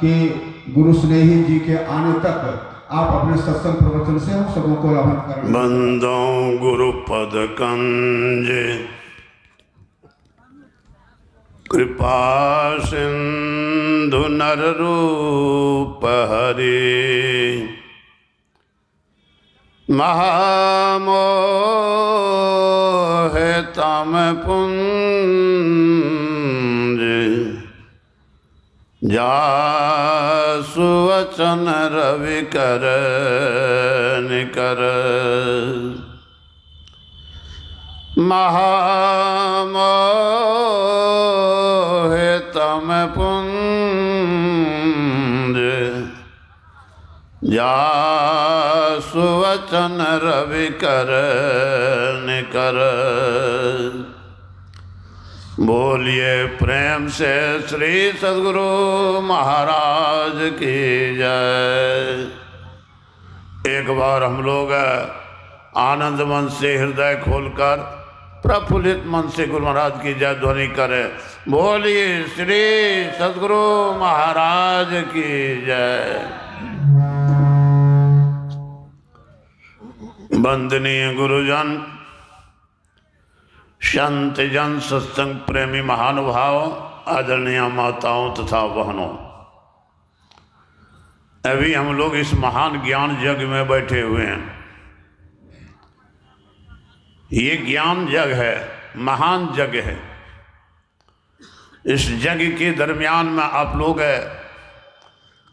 कि गुरु स्नेही जी के आने तक आप अपने सत्संग प्रवचन से हम सबों को लाभान्वित करें। बंदो गुरु पद कंज कृपा सिंधु नर रूप हरि महामोह तम पुंज जासु वचन रवि कर निकर महामोह तम पुंज जासु वचन रवि कर निकर। बोलिए प्रेम से श्री सद्गुरु महाराज की जय। एक बार हम लोग आनंद मन से हृदय खोलकर प्रफुल्लित मन से गुरु महाराज की जय ध्वनि करें। बोलिए श्री सद्गुरु महाराज की जय। वंदनीय गुरुजन, संत जन, सत्संग प्रेमी महानुभाव, आदरणीय माताओं तथा बहनों, अभी हम लोग इस महान ज्ञान यज्ञ में बैठे हुए हैं। ये ज्ञान यज्ञ है, महान यज्ञ है। इस यज्ञ के दरमियान में आप लोग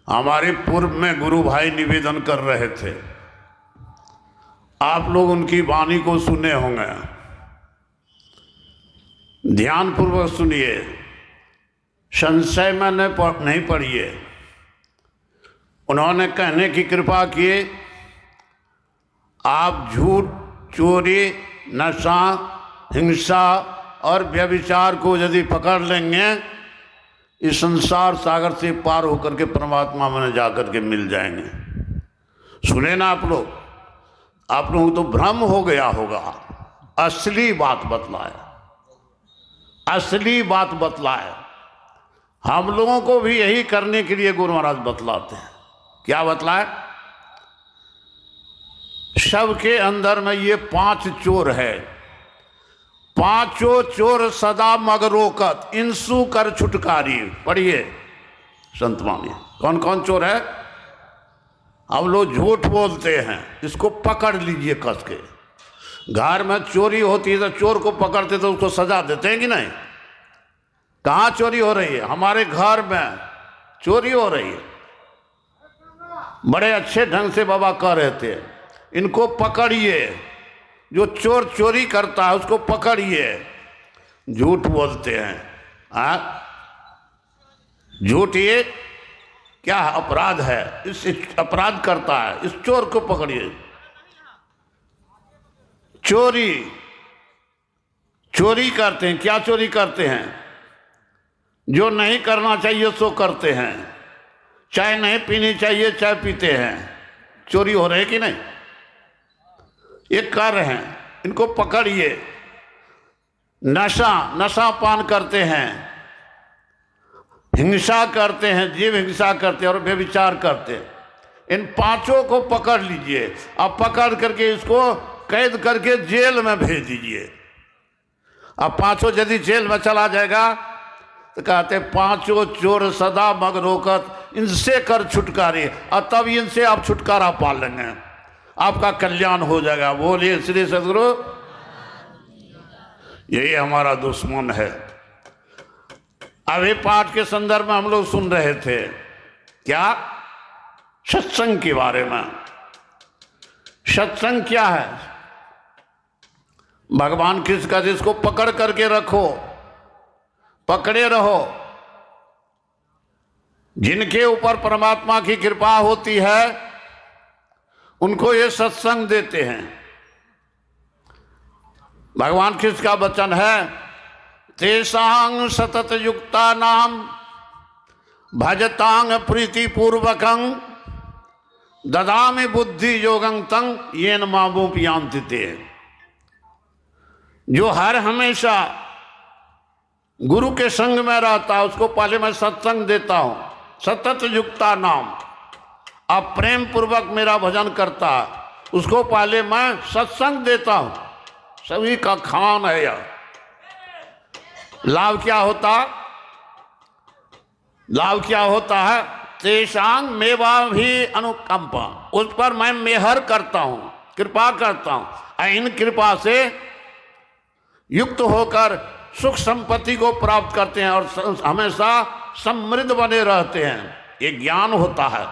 हमारे पूर्व में गुरु भाई निवेदन कर रहे थे, आप लोग उनकी वाणी को सुने होंगे। ध्यान पूर्वक सुनिए, संशय में नहीं पढ़िए। उन्होंने कहने की कृपा की, आप झूठ, चोरी, नशा, हिंसा और व्यभिचार को यदि पकड़ लेंगे, इस संसार सागर से पार होकर के परमात्मा में जाकर के मिल जाएंगे। सुने ना आप लोग? आप लोगों को तो भ्रम हो गया होगा। असली बात बतलाए, असली बात बतलाए। हम लोगों को भी यही करने के लिए गुरु महाराज बतलाते हैं। क्या बतलाए? सबके अंदर में ये 5 चोर है। 5 चोर सदा मग रोकत, इंसु कर छुटकारी। पढ़िए संत मानिए, कौन कौन चोर है? हम लोग झूठ बोलते हैं, इसको पकड़ लीजिए कस के। घर में चोरी होती है तो चोर को पकड़ते तो उसको सजा देते हैं कि नहीं? कहाँ चोरी हो रही है? हमारे घर में चोरी हो रही है। बड़े अच्छे ढंग से बाबा कह रहे थे, इनको पकड़िए। जो चोर चोरी करता है उसको पकड़िए। झूठ बोलते हैं, झूठ ये क्या अपराध है? इस अपराध करता है, इस चोर को पकड़िए। चोरी, चोरी करते हैं। क्या चोरी करते हैं? जो नहीं करना चाहिए सो करते हैं। चाय नहीं पीनी चाहिए, चाय पीते हैं। चोरी हो रही है कि नहीं? ये कर रहे हैं, इनको पकड़िए। नशा पान करते हैं, हिंसा करते हैं, जीव हिंसा करते हैं और व्यभिचार करते हैं। इन 5 को पकड़ लीजिए। अब पकड़ करके इसको कैद करके जेल में भेज दीजिए। अब 5 यदि जेल में चला जाएगा तो कहते 5 चोर सदा मग रोकत, इनसे कर छुटकारे। और तब इनसे आप छुटकारा पा लेंगे, आपका कल्याण हो जाएगा। बोलिए श्री सद्गुरु। यही हमारा दुश्मन है। अभी पाठ के संदर्भ में हम लोग सुन रहे थे, क्या? सत्संग के बारे में। सत्संग क्या है? भगवान कृष्ण का जिसको पकड़ करके रखो, पकड़े रहो। जिनके ऊपर परमात्मा की कृपा होती है उनको ये सत्संग देते हैं। भगवान कृष्ण का वचन है, तेसांग सतत युक्ता नाम भजतांग प्रीति पूर्वकं ददामि बुद्धि योगं तंग येन मामोपयांति ते। जो हर हमेशा गुरु के संग में रहता है उसको पहले मैं सत्संग देता हूँ। सतत युक्ता नाम, अब प्रेम पूर्वक मेरा भजन करता है, उसको पहले मैं सत्संग देता हूं। सभी का खान है यह। लाभ क्या होता, लाभ क्या होता है? तेषांग मेवा भी अनुकंपा, उस पर मैं मेहर करता हूं, कृपा करता हूं। इन कृपा से युक्त होकर सुख संपत्ति को प्राप्त करते हैं और हमेशा समृद्ध बने रहते हैं। ये ज्ञान होता है।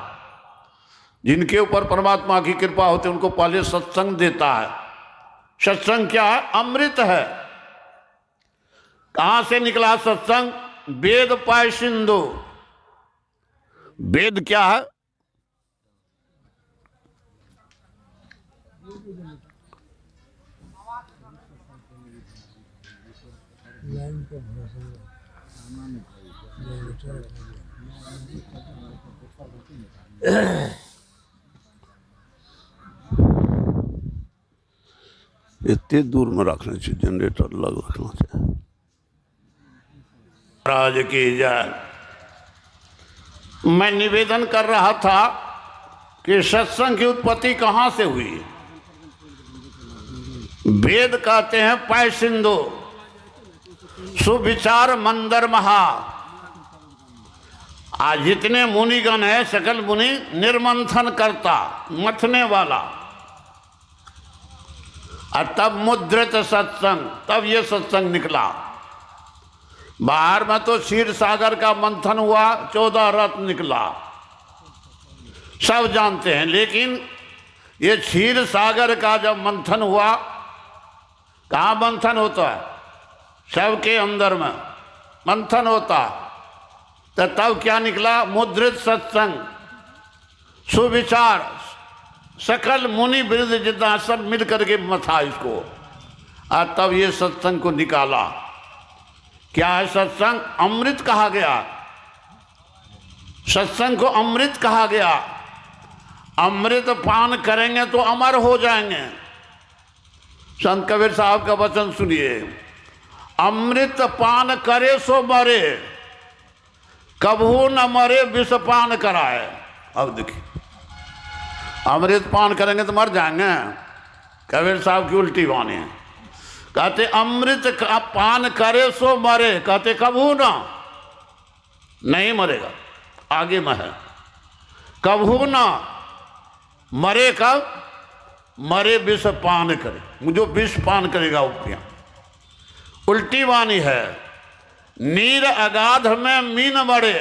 जिनके ऊपर परमात्मा की कृपा होती है उनको पहले सत्संग देता है। सत्संग क्या है? अमृत है। कहां से निकला सत्संग? वेद पाय सिंधु। वेद क्या है? इतने दूर में रखना चाहिए, जनरेटर अलग रखना चाहिए। राज की जय। मैं निवेदन कर रहा था कि सत्संग की उत्पत्ति कहां से हुई। वेद कहते हैं पाय सिंधु, सुविचार मंदर महा। आज जितने मुनिगण है सकल मुनि निर्मंथन करता, मथने वाला, और तब मुद्रित सत्संग, तब ये सत्संग निकला। बाहर में तो क्षीर सागर का मंथन हुआ, 14 रत्न निकला, सब जानते हैं। लेकिन ये क्षीर सागर का जब मंथन हुआ, कहाँ मंथन होता है? सबके अंदर में मंथन होता। तो तब क्या निकला? मुद्रित सत्संग, सुविचार, सकल मुनि वृद्ध जितना सब मिल करके मथा इसको, और तब ये सत्संग को निकाला। क्या है सत्संग? अमृत कहा गया। सत्संग को अमृत कहा गया। अमृत पान करेंगे तो अमर हो जाएंगे। संत कबीर साहब का वचन सुनिए, अमृत पान करे सो मरे, कभू न मरे विष पान कराए। अब देखिए, अमृत पान करेंगे तो मर जाएंगे। कबीर साहब की उल्टी वाणी है। कहते अमृत का पान करे सो मरे, कहते कभू ना, नहीं मरेगा, आगे में है। कभू ना मरे, कब मरे? विष पान करे, जो विष पान करेगा वो पिया। उल्टी वाणी है। नीर अगाध में मीन मरे,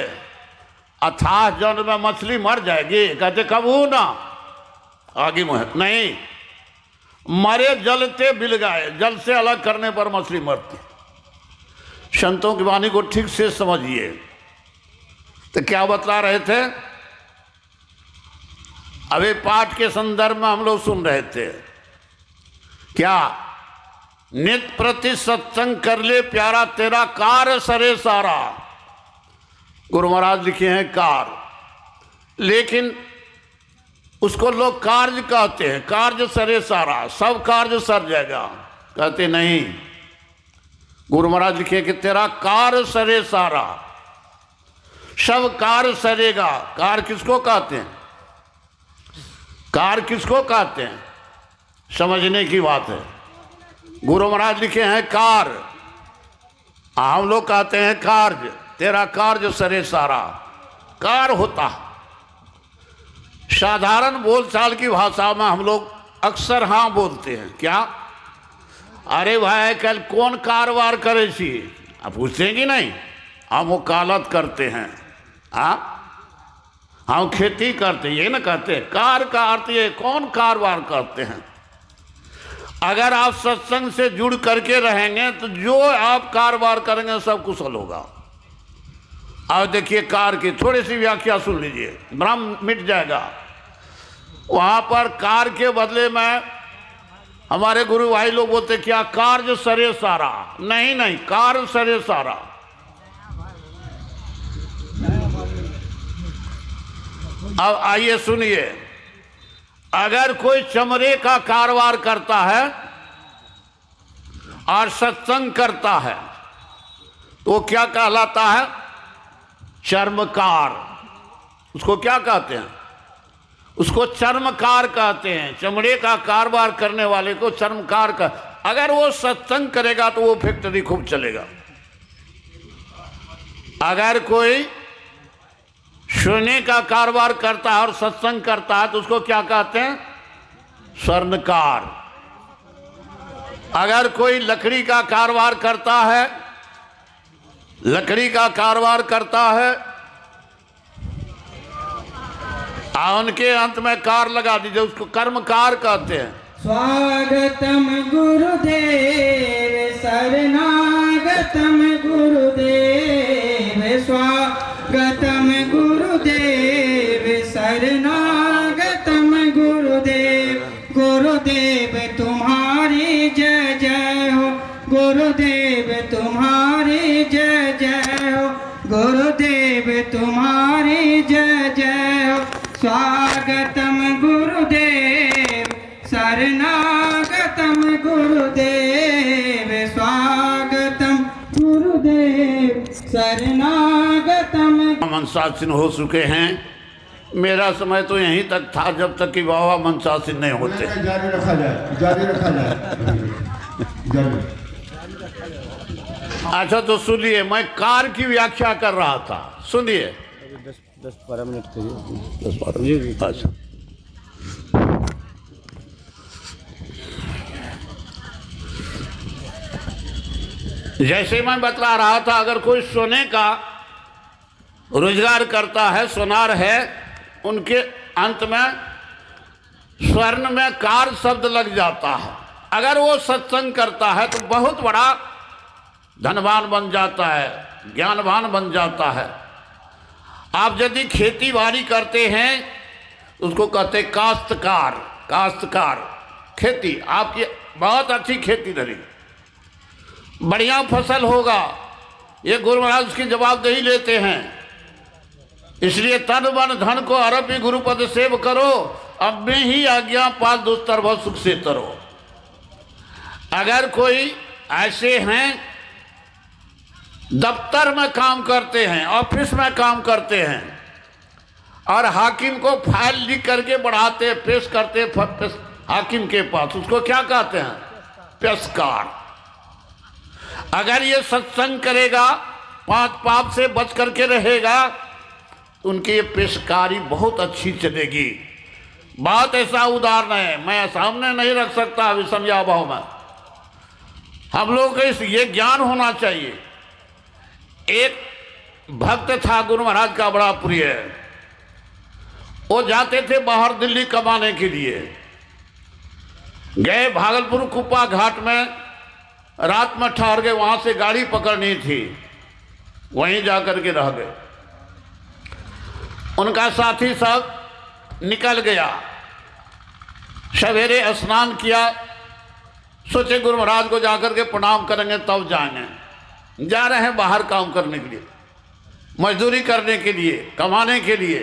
अथाह जल में मछली मर जाएगी, कहते कभू ना, आगे में है। नहीं, मरे जलते बिल गाए, जल से अलग करने पर मछली मरती। संतों की वाणी को ठीक से समझिए। तो क्या बतला रहे थे? अभी पाठ के संदर्भ में हम लोग सुन रहे थे। क्या? नित प्रति सत्संग कर ले प्यारा, तेरा कार सरे सारा। गुरु महाराज लिखे हैं कार, लेकिन उसको लोग कार्य कहते हैं। कार्य सरे सारा, सब कार्य सर जाएगा, कहते नहीं। गुरु महाराज लिखे कि तेरा कार सरे सारा, सब कार सरेगा। कार किसको कहते हैं? कार किसको कहते हैं? समझने की बात है। गुरु महाराज लिखे हैं कार, हम लोग कहते हैं कार्य। तेरा कार्य सरे सारा, कार होता। साधारण बोलचाल की भाषा में हम लोग अक्सर हाँ बोलते हैं। क्या? अरे भाई कल कौन कारोबार करे सी, आप पूछते कि नहीं? हम वकालत करते हैं, हम खेती करते, ये ना कहते। कार का अर्थ ये कौन कारोबार करते हैं। अगर आप सत्संग से जुड़ करके रहेंगे तो जो आप कारोबार करेंगे सब कुशल होगा। अब देखिए कार की थोड़ी सी व्याख्या सुन लीजिए, भ्रम मिट जाएगा। वहां पर कार के बदले में हमारे गुरु भाई लोग बोलते क्या? कार्य सरे सारा। नहीं नहीं, कार सरे सारा। अब आइए सुनिए, अगर कोई चमड़े का कारोबार करता है और सत्संग करता है तो क्या कहलाता है? चर्मकार। उसको क्या कहते हैं? उसको चर्मकार कहते हैं। चमड़े का कारोबार करने वाले को चर्मकार का। अगर वो सत्संग करेगा तो वो फैक्ट्री खूब चलेगा। अगर कोई सोने का कारोबार करता है और सत्संग करता है तो उसको क्या कहते हैं? स्वर्णकार। अगर कोई लकड़ी का कारोबार करता है, लकड़ी का कारोबार करता है, उनके अंत में कार लगा दीजिए, उसको कर्मकार कहते हैं। स्वागतम गुरुदेव शरणागतम गुरुदेव, स्वागतम गुरुदेव शरणागतम गुरुदेव। गुरुदेव तुम्हारी जय जय हो, गुरुदेव तुम्हारी जय जय हो, गुरुदेव तुम्हारी जय जय हो। स्वागतम गुरुदेव शरणागतम गुरुदेव, स्वागतम गुरुदेव शरणागतम। मनसासीन हो चुके हैं। मेरा समय तो यहीं तक था जब तक कि बाबा मनसासीन नहीं होते। जारी रखा जाए, जारी रखा जाए, जारी। अच्छा तो सुनिए, मैं कार की व्याख्या कर रहा था, सुनिए। 10-12 मिनट करिए। 10-12 मिनट। अच्छा, जैसे मैं बतला रहा था, अगर कोई सोने का रोजगार करता है, सोनार है, उनके अंत में स्वर्ण में कार शब्द लग जाता है। अगर वो सत्संग करता है तो बहुत बड़ा धनवान बन जाता है, ज्ञानवान बन जाता है। आप यदि खेती बाड़ी करते हैं उसको कहते काश्तकार। काश्तकार, खेती आपकी बहुत अच्छी खेती धरी, बढ़िया फसल होगा, ये गुरु महाराज उसकी जवाबदेही लेते हैं। इसलिए तन मन धन को अरबी गुरुपद सेव करो, अब में ही आज्ञा पाल दुस्तर बहुत सुख से तरो। अगर कोई ऐसे हैं दफ्तर में काम करते हैं, ऑफिस में काम करते हैं और हाकिम को फाइल लिख करके बढ़ाते, पेश करते हाकिम के पास, उसको क्या कहते हैं? पेशकार। अगर ये सत्संग करेगा, 5 पाप से बच करके रहेगा, तो उनकी ये पेशकारी बहुत अच्छी चलेगी। बात ऐसा उदाहरण है, मैं सामने नहीं रख सकता अभी समझाभाव में। हम लोगों को ये ज्ञान होना चाहिए। एक भक्त था गुरु महाराज का, बड़ा प्रिय। वो जाते थे बाहर दिल्ली कमाने के लिए। गए भागलपुर कुप्पा घाट में, रात में ठहर गए, वहां से गाड़ी पकड़नी थी, वहीं जाकर के रह गए। उनका साथी सब निकल गया। सवेरे स्नान किया, सोचे गुरु महाराज को जाकर के प्रणाम करेंगे तब जाएंगे। जा रहे हैं बाहर काम करने के लिए, मजदूरी करने के लिए, कमाने के लिए।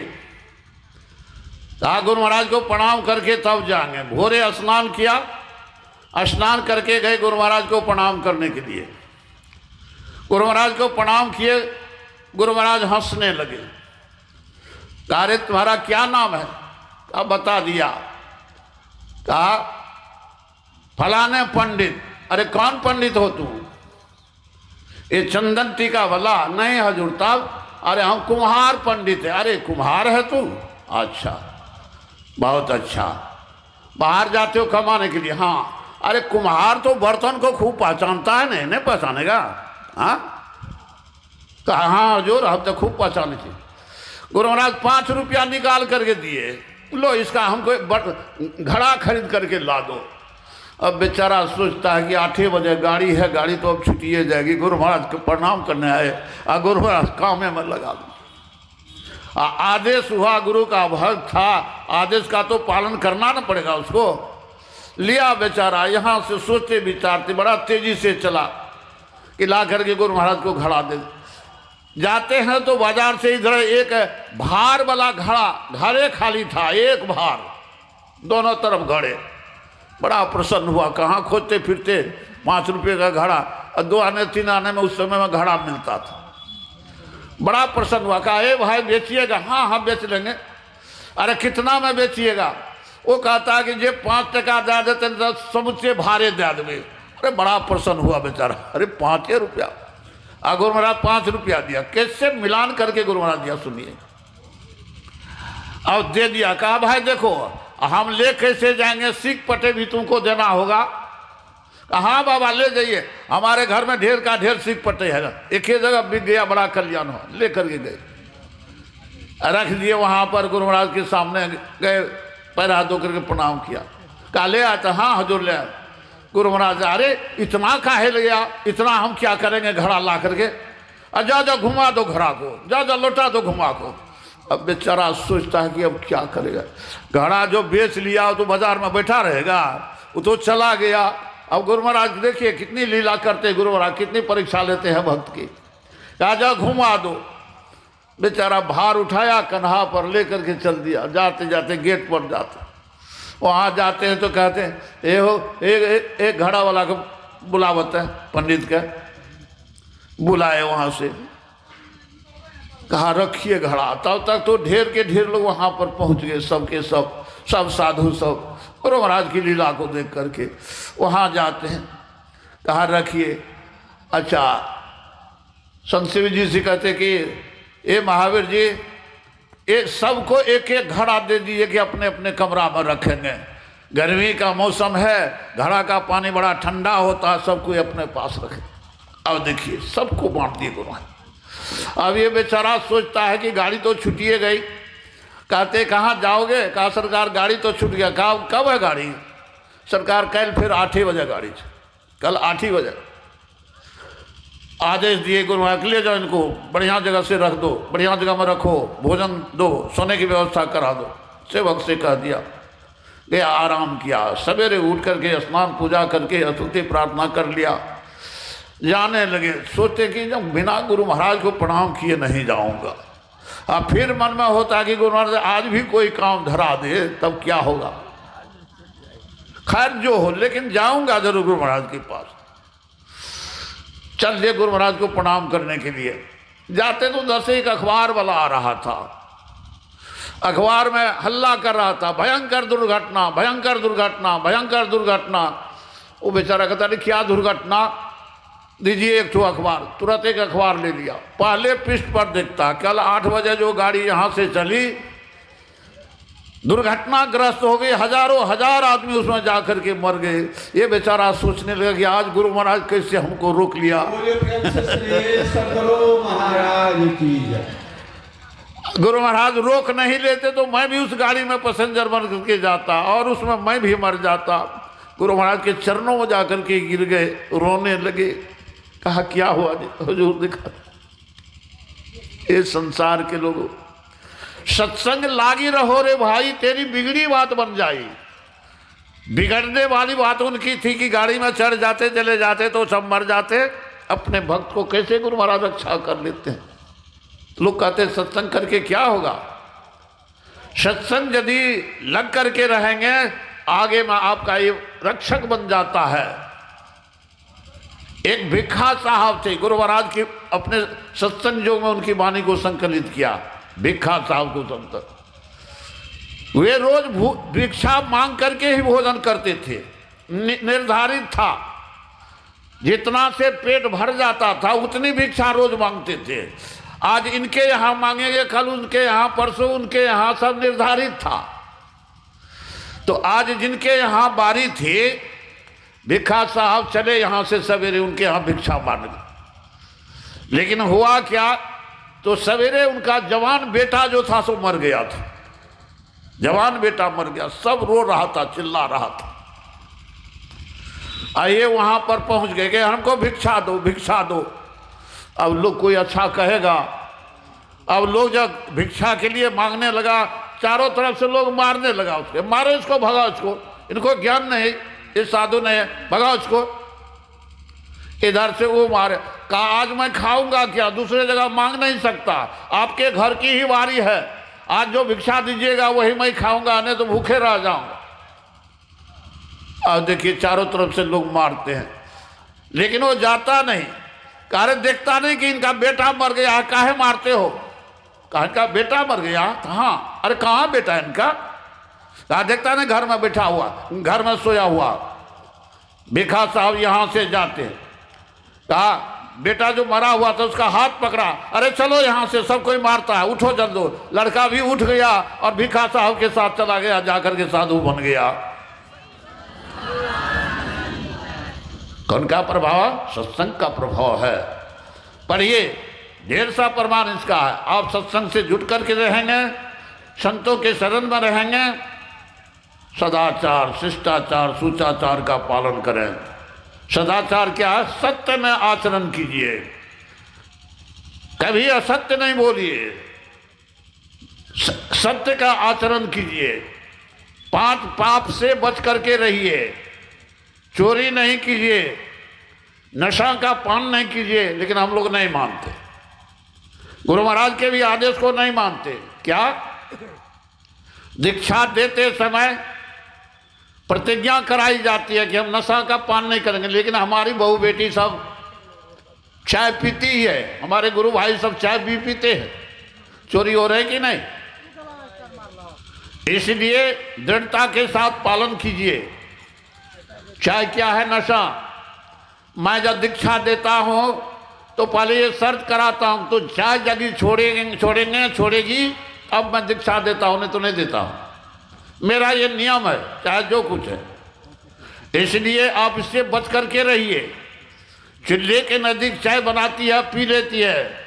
कहा गुरु महाराज को प्रणाम करके तब जाएंगे। भोरे स्नान किया, स्नान करके गए गुरु महाराज को प्रणाम करने के लिए। गुरु महाराज को प्रणाम किए, गुरु महाराज हंसने लगे। कहा रे तुम्हारा क्या नाम है? कहा बता दिया। कहा फलाने पंडित। अरे कौन पंडित हो तू? ये चंदन टीका वाला? नहीं हजूर। तब? अरे हम कुम्हार पंडित है। अरे कुम्हार है तू? अच्छा, बहुत अच्छा। बाहर जाते हो कमाने के लिए? हाँ। अरे कुम्हार तो बर्तन को खूब पहचानता है, नहीं पहचानेगा? हाँ। कहा हाँ हजूर, हम तो खूब पहचाने थे। गुरु महाराज 5 रुपया निकाल करके दिए। लो इसका हमको घड़ा खरीद करके ला दो। अब बेचारा सोचता है कि 8 बजे गाड़ी है, गाड़ी तो अब छुट्टी जाएगी, गुरु महाराज को प्रणाम करने आए, गुरु महाराज काम में लगा दो। आदेश हुआ, गुरु का भक्त था, आदेश का तो पालन करना ना पड़ेगा उसको। लिया बेचारा, यहाँ से सोचते विचारते बड़ा तेजी से चला कि ला करके गुरु महाराज को घड़ा दे। जाते हैं तो बाजार से इधर एक भार वाला घड़े खाली था, एक भार, दोनों तरफ घड़े। बड़ा प्रसन्न हुआ, कहाँ खोजते फिरते 5 रुपये का घड़ा, और 2 आने 3 आने में उस समय में घड़ा मिलता था। बड़ा प्रसन्न हुआ, कहा ए भाई बेचिएगा? हाँ हाँ बेच लेंगे। अरे कितना में बेचिएगा? वो कहता है कि जे 5 टका दे देते तो समुचे भारे दे देंगे। अरे बड़ा प्रसन्न हुआ बेचारा, अरे 5 रुपया। गुरु महाराज 5 रुपया दिया, कैसे मिलान करके गुरु महाराज दिया सुनिए। अब दे दिया, कहा भाई देखो हम ले कैसे जाएंगे, सिक पटे भी तुमको देना होगा। हाँ बाबा ले जाइए, हमारे घर में ढेर का ढेर सिक पटे है, एक ही जगह बिक गया, बड़ा कल्याण हो। ले करके गए, रख दिए वहां पर। गुरु महाराज के सामने गए, पैर हाथ धो करके प्रणाम किया। कहा ले आता? हाँ हजूर ले आया। गुरु महाराज अरे इतना काहे ले गया, इतना हम क्या करेंगे घड़ा ला करके? जा जा घुमा दो घड़ा को, जा जा लौटा दो घुमा को। अब बेचारा सोचता है कि अब क्या करेगा, घड़ा जो बेच लिया तो बाजार में बैठा रहेगा, वो तो चला गया। अब गुरु महाराज देखिए कितनी लीला करते, गुरु महाराज कितनी परीक्षा लेते हैं भक्त की। कहा जा घुमा दो। बेचारा भार उठाया, कन्हा पर लेकर के चल दिया। जाते जाते गेट पर जाते, वहाँ जाते हैं तो कहते हैं ए हो एक घड़ा वाला को बुलावत है, पंडित का बुलाए वहाँ से। कहा रखिए घड़ा। तब तक तो ढेर के ढेर लोग वहाँ पर पहुँच गए, सबके सब साधु सब गुरु महाराज की लीला को देख करके वहाँ जाते हैं। कहा रखिए। अच्छा संत शिव जी से कहते कि ए महावीर जी, ये सबको एक एक घड़ा दे दीजिए कि अपने अपने कमरा में रखेंगे। गर्मी का मौसम है, घड़ा का पानी बड़ा ठंडा होता है, सबको अपने पास रखे। अब देखिए सबको बांट दिए गुरु महाराज। अब ये बेचारा सोचता है कि गाड़ी तो छुटिए गई। कहते कहाँ जाओगे? कहा सरकार गाड़ी तो छूट गया। कहा कब है गाड़ी? सरकार कल फिर 8 बजे गाड़ी, कल 8 बजे। आदेश दिए गुरु महाराज ले जाओ, इनको बढ़िया जगह से रख दो, बढ़िया जगह में रखो, भोजन दो, सोने की व्यवस्था करा दो। सेवक से कह दिया, गया आराम किया। सवेरे उठ करके स्नान पूजा करके स्तुति प्रार्थना कर लिया, जाने लगे। सोचते कि जब बिना गुरु महाराज को प्रणाम किए नहीं जाऊंगा। अब फिर मन में होता कि गुरु महाराज आज भी कोई काम धरा दे तब क्या होगा। खैर जो हो, लेकिन जाऊंगा जरूर गुरु महाराज के पास। चल दिए गुरु महाराज को प्रणाम करने के लिए। जाते तो उधर से एक अखबार वाला आ रहा था, अखबार में हल्ला कर रहा था, भयंकर दुर्घटना, भयंकर दुर्घटना, भयंकर दुर्घटना। वो बेचारा कहता नहीं क्या दुर्घटना, दीजिए एक तो अखबार। तुरंत एक अखबार ले लिया। पहले पृष्ठ पर देखता कल 8 बजे जो गाड़ी यहाँ से चली दुर्घटनाग्रस्त हो गई, हजारों हजार आदमी उसमें जाकर के मर गए। ये बेचारा सोचने लगा कि आज गुरु महाराज कैसे हमको रोक लिया। गुरु महाराज रोक नहीं लेते तो मैं भी उस गाड़ी में पैसेंजर बन करके जाता और उसमें मैं भी मर जाता। गुरु महाराज के चरणों में जाकर के गिर गए, रोने लगे। कहा क्या हुआ हुजूर? दिखा ये संसार के लोगों, सत्संग लागी रहो रे भाई, तेरी बिगड़ी बात बन जाए। बिगड़ने वाली बात उनकी थी कि गाड़ी में चढ़ जाते, चले जाते तो सब मर जाते। अपने भक्त को कैसे गुरु महाराज रक्षा कर लेते हैं। लोग कहते सत्संग करके क्या होगा। सत्संग यदि लग करके रहेंगे आगे में आपका ये रक्षक बन जाता है। एक भिक्खा साहब थे, गुरु महाराज की अपने सत्संग योग में उनकी वाणी को संकलित किया। भिक्खा साहब को संत, वे रोज भिक्षा मांग करके ही भोजन करते थे। निर्धारित था जितना से पेट भर जाता था उतनी भिक्षा रोज मांगते थे। आज इनके यहाँ मांगेंगे, कल उनके यहाँ, परसों उनके यहाँ, सब निर्धारित था। तो आज जिनके यहाँ बारी थी, भिक्खा साहब चले यहाँ से सवेरे उनके यहाँ भिक्षा मांगने। लेकिन हुआ क्या, तो सवेरे उनका जवान बेटा जो था सो मर गया था। जवान बेटा मर गया, सब रो रहा था, चिल्ला रहा था। आइए वहां पर पहुंच गए कि हमको भिक्षा दो, भिक्षा दो। अब लोग कोई अच्छा कहेगा। अब लोग जब भिक्षा के लिए मांगने लगा, चारों तरफ से लोग मारने लगा उसके, मारो इसको, भगाओ इसको, इनको ज्ञान नहीं, इस साधु नहीं, भगाओ इसको। इधर से वो मारे। कहा आज मैं खाऊंगा क्या, दूसरे जगह मांग नहीं सकता, आपके घर की ही बारी है, आज जो भिक्षा दीजिएगा वही मैं खाऊंगा, नहीं तो भूखे रह जाऊंगा। अब देखिए चारों तरफ से लोग मारते हैं, लेकिन वो जाता नहीं। अरे देखता नहीं कि इनका बेटा मर गया, काहे मारते हो? कहा इनका बेटा मर गया। कहाँ? अरे कहाँ बेटा इनका? कहा देखता नहीं घर में बैठा हुआ, घर में सोया हुआ। भिखा साहब यहाँ से जाते, कहा बेटा जो मरा हुआ था उसका हाथ पकड़ा, अरे चलो यहाँ से, सब कोई मारता है, उठो जल्दो। लड़का भी उठ गया और भिखा साहब के साथ चला गया, जाकर के साधु बन गया। कौन का प्रभाव? सत्संग का प्रभाव है। पढ़िए, ढेर सा प्रमाण इसका है। आप सत्संग से जुट करके रहेंगे, संतों के शरण में रहेंगे, सदाचार, शिष्टाचार, सुचाचार का पालन करें। सदाचार क्या है? सत्य में आचरण कीजिए, कभी असत्य नहीं बोलिए, सत्य का आचरण कीजिए। 5 पाप से बच करके रहिए, चोरी नहीं कीजिए, नशा का पान नहीं कीजिए। लेकिन हम लोग नहीं मानते, गुरु महाराज के भी आदेश को नहीं मानते। क्या? दीक्षा देते समय प्रतिज्ञा कराई जाती है कि हम नशा का पान नहीं करेंगे, लेकिन हमारी बहू बेटी सब चाय पीती ही है, हमारे गुरु भाई सब चाय भी पीते हैं। चोरी हो रही कि नहीं? इसलिए दृढ़ता के साथ पालन कीजिए। चाय क्या है? नशा। मैं जब दीक्षा देता हूं तो पहले ये शर्त कराता हूं, तो चाय जगी छोड़ेगी अब मैं दीक्षा देता हूं, नहीं तो नहीं देता हूं। मेरा ये नियम है, चाहे जो कुछ है। इसलिए आप इससे बच करके रहिए। चूल्हे के नजदीक चाय बनाती है, पी लेती है।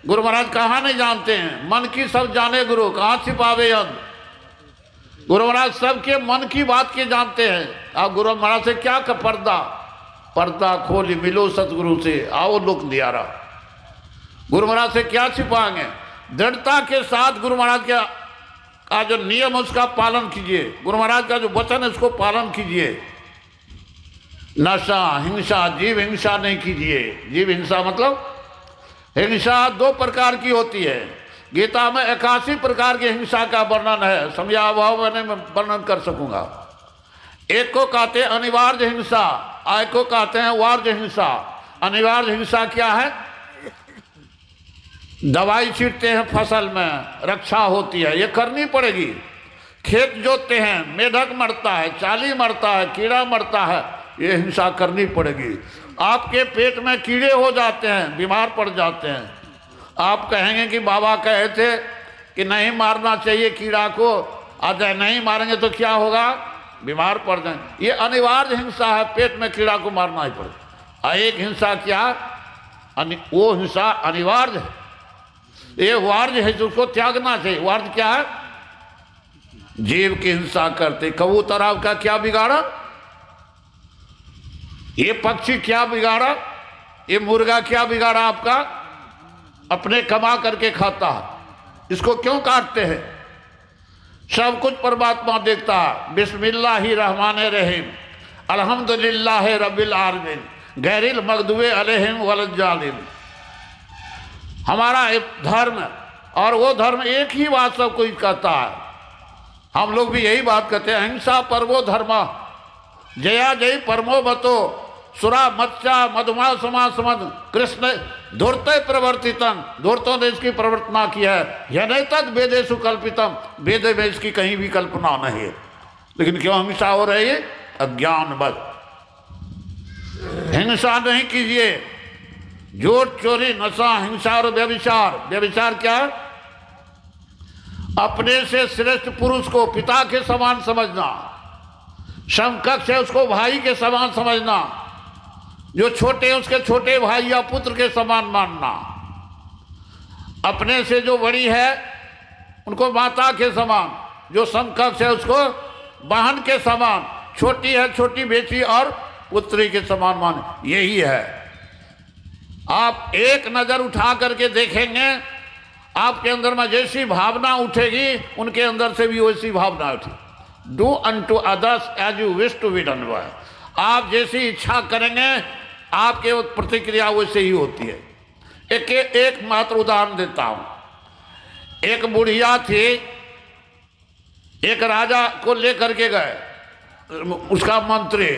गुरु महाराज कहाँ नहीं जानते हैं? मन की सब जाने गुरु, कहाँ छिपावे अंध। गुरु महाराज सबके मन की बात के जानते हैं। आप गुरु महाराज से क्या कर? पर्दा खोली मिलो सतगुरु से, आओ लोक नियारा। गुरु महाराज से क्या छिपाएंगे? दृढ़ता के साथ गुरु महाराज का जो नियम है उसका पालन कीजिए, गुरु महाराज का जो वचन है उसको पालन कीजिए। नशा, हिंसा, जीव हिंसा नहीं कीजिए। जीव हिंसा मतलब हिंसा 2 प्रकार की होती है। गीता में 81 प्रकार की हिंसा का वर्णन है, समयाभाव में मैं वर्णन कर सकूंगा। एक को कहते हैं अनिवार्य हिंसा, एक को कहते हैं वार्य हिंसा। अनिवार्य हिंसा क्या है? दवाई छींटते हैं फसल में, रक्षा होती है, ये करनी पड़ेगी। खेत जोतते हैं, मेढक मरता है, चाली मरता है, कीड़ा मरता है, ये हिंसा करनी पड़ेगी। आपके पेट में कीड़े हो जाते हैं, बीमार पड़ जाते हैं, आप कहेंगे कि बाबा कहे थे कि नहीं मारना चाहिए कीड़ा को, आज नहीं मारेंगे तो क्या होगा? बीमार पड़ जाएंगे। ये अनिवार्य हिंसा है, पेट में कीड़ा को मारना ही पड़ेगा। एक हिंसा क्या? वो हिंसा अनिवार्य है। ये वार्य है जो उसको त्यागना चाहिए। वार्य क्या है? जीव की हिंसा करते। कबूतर आपका क्या बिगाड़ा? ये पक्षी क्या बिगाड़ा? ये मुर्गा क्या बिगाड़ा आपका? अपने कमा करके खाता है, इसको क्यों काटते हैं? सब कुछ परमात्मा देखता है। बिस्मिल्लाहिर्रहमानिर्रहीम, अल्हम्दुलिल्लाह रब्बिल आलमीन, गैरिल मगदूबे अलैहिम वलद्दालिन। हमारा एक धर्म और वो धर्म एक ही बात सब कोई कहता है। हम लोग भी यही बात कहते हैं, अहिंसा परमो धर्म, जया जय परमो बतो, सुरा मत्स्या मधुमा समासमद, कृष्ण धूर्त प्रवर्तितम। धूर्तों ने इसकी प्रवर्तना की है। यह नहीं तक वेदेषु कल्पितम, वेद में इसकी कहीं भी कल्पना नहीं है। लेकिन क्यों हिंसा हो रही है? अज्ञान बस। हिंसा नहीं कीजिए। झूठ, चोरी, नशा, हिंसा और व्यभिचार। व्यभिचार क्या? अपने से श्रेष्ठ पुरुष को पिता के समान समझना, समकक्ष है उसको भाई के समान समझना, जो छोटे हैं उसके छोटे भाई या पुत्र के समान मानना, अपने से जो बड़ी है उनको माता के समान, जो समकक्ष है उसको बहन के समान, छोटी है छोटी बेटी और पुत्री के समान मान। यही है। आप एक नज़र उठा करके देखेंगे, आपके अंदर में जैसी भावना उठेगी उनके अंदर से भी वैसी भावना उठेगी। Do unto others as you wish to be done by. आप जैसी इच्छा करेंगे आपके प्रतिक्रिया वैसे ही होती है। एक मात्र उदाहरण देता हूं। एक बुढ़िया थी, एक राजा को लेकर के गए उसका मंत्री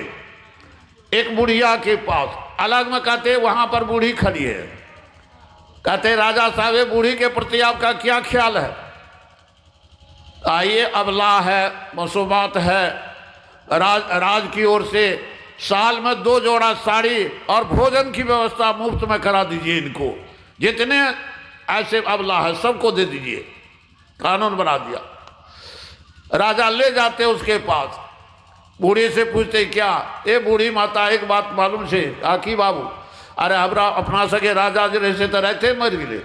एक बुढ़िया के पास। अलग में कहते वहां पर बूढ़ी खड़ी है, कहते राजा साहब ये बूढ़ी के प्रति आपका क्या ख्याल है? आइए, अबला है, मसूबात है, राज की ओर से साल में 2 जोड़ा साड़ी और भोजन की व्यवस्था मुफ्त में करा दीजिए इनको, जितने ऐसे अबला है सबको दे दीजिए, कानून बना दिया। राजा ले जाते उसके पास, बूढ़ी से पूछते क्या ये बूढ़ी माता एक बात मालूम से आखी बाबू? अरे हमरा अपना सके राजा जी रहे तो रहते मर गिरे।